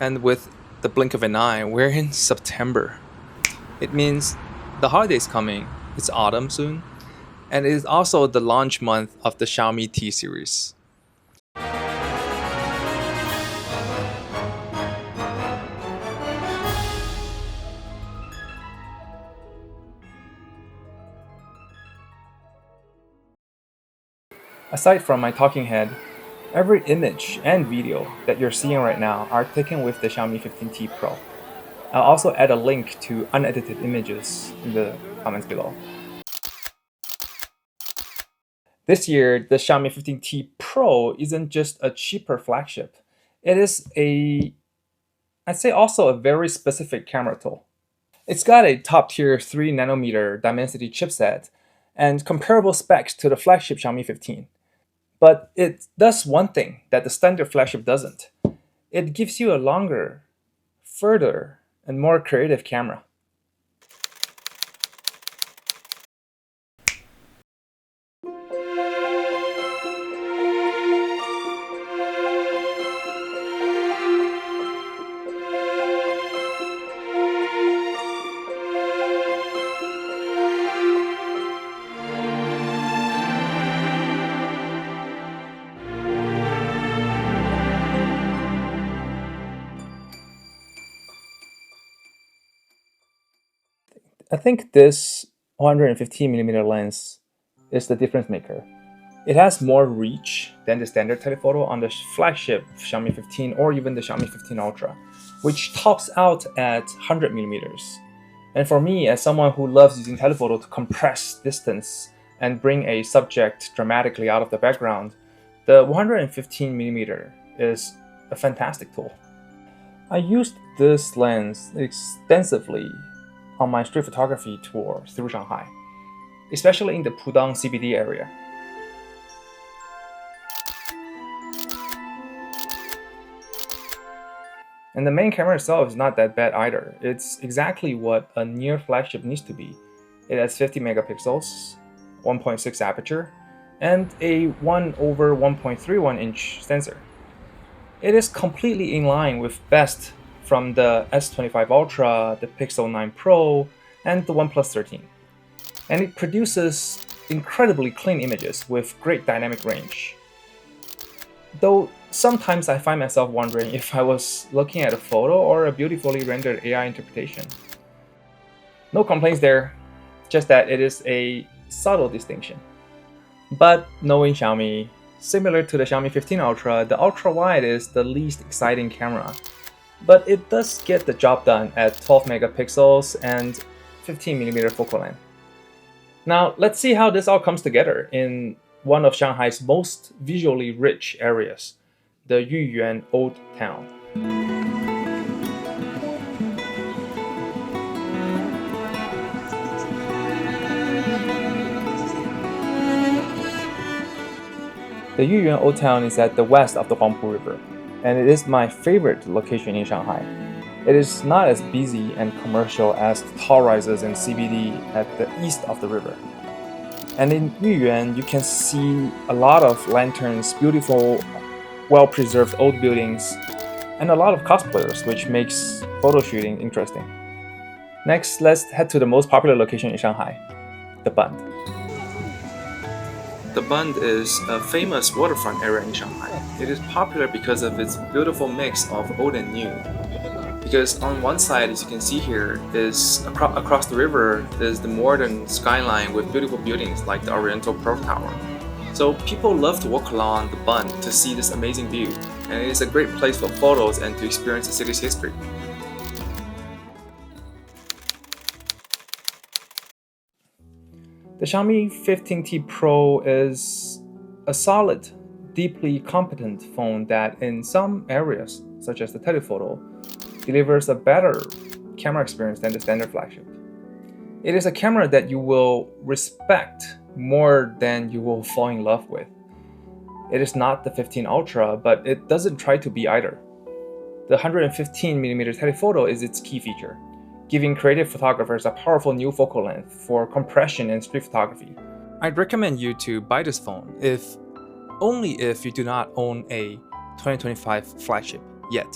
And with the blink of an eye, we're in September. It means the holiday's coming, it's autumn soon, and it is also the launch month of the Xiaomi T series. Aside from my talking head, every image and video that you're seeing right now are taken with the Xiaomi 15T Pro. I'll also add a link to unedited images in the comments below. This year, the Xiaomi 15T Pro isn't just a cheaper flagship. It is I'd say also a very specific camera tool. It's got a top-tier 3nm Dimensity chipset and comparable specs to the flagship Xiaomi 15. But it does one thing that the standard flagship doesn't. It gives you a longer, further, and more creative camera. I think this 115mm lens is the difference maker. It has more reach than the standard telephoto on the flagship Xiaomi 15 or even the Xiaomi 15 Ultra, which tops out at 100mm. And for me, as someone who loves using telephoto to compress distance and bring a subject dramatically out of the background, the 115mm is a fantastic tool. I used this lens extensively on my street photography tour through Shanghai, especially in the Pudong CBD area. And the main camera itself is not that bad either. It's exactly what a near flagship needs to be. It has 50 megapixels, 1.6 aperture, and a 1/1.31 inch sensor. It is completely in line with best from the S25 Ultra, the Pixel 9 Pro, and the OnePlus 13. And it produces incredibly clean images with great dynamic range. Though sometimes I find myself wondering if I was looking at a photo or a beautifully rendered AI interpretation. No complaints there, just that it is a subtle distinction. But knowing Xiaomi, similar to the Xiaomi 15 Ultra, the Ultrawide is the least exciting camera. But it does get the job done at 12 megapixels and 15mm focal length. Now, let's see how this all comes together in one of Shanghai's most visually rich areas, the Yuyuan Old Town. The Yuyuan Old Town is at the west of the Huangpu River, and it is my favorite location in Shanghai. It is not as busy and commercial as the tall rises in CBD at the east of the river. And in Yuyuan, you can see a lot of lanterns, beautiful, well-preserved old buildings, and a lot of cosplayers, which makes photo shooting interesting. Next, let's head to the most popular location in Shanghai, the Bund. The Bund is a famous waterfront area in Shanghai. It is popular because of its beautiful mix of old and new. Because on one side, as you can see here, is across the river is the modern skyline with beautiful buildings like the Oriental Pearl Tower. So people love to walk along the Bund to see this amazing view, and it is a great place for photos and to experience the city's history. The Xiaomi 15T Pro is a solid, deeply competent phone that in some areas, such as the telephoto, delivers a better camera experience than the standard flagship. It is a camera that you will respect more than you will fall in love with. It is not the 15 Ultra, but it doesn't try to be either. The 115mm telephoto is its key feature, giving creative photographers a powerful new focal length for compression and street photography. I'd recommend you to buy this phone only if you do not own a 2025 flagship yet.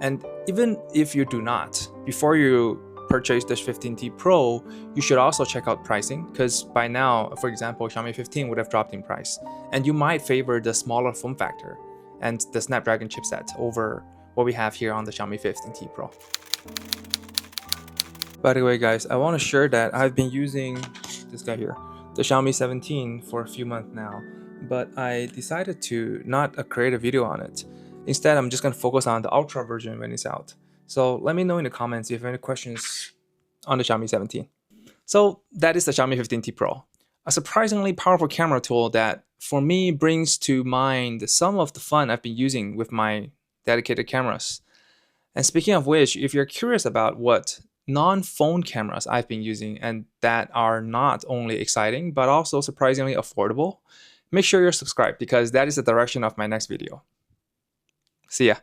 And even if you do not, before you purchase the 15T Pro, you should also check out pricing, because by now, for example, Xiaomi 15 would have dropped in price, and you might favor the smaller form factor and the Snapdragon chipset over what we have here on the Xiaomi 15T Pro. By the way, guys, I want to share that I've been using this guy here, the Xiaomi 17, for a few months now, but I decided to not create a video on it. Instead, I'm just going to focus on the Ultra version when it's out. So let me know in the comments if you have any questions on the Xiaomi 17. So that is the Xiaomi 15T Pro, a surprisingly powerful camera tool that, for me, brings to mind some of the fun I've been using with my dedicated cameras. And speaking of which, if you're curious about what non-phone cameras I've been using and that are not only exciting but also surprisingly affordable, make sure you're subscribed, because that is the direction of my next video. See ya.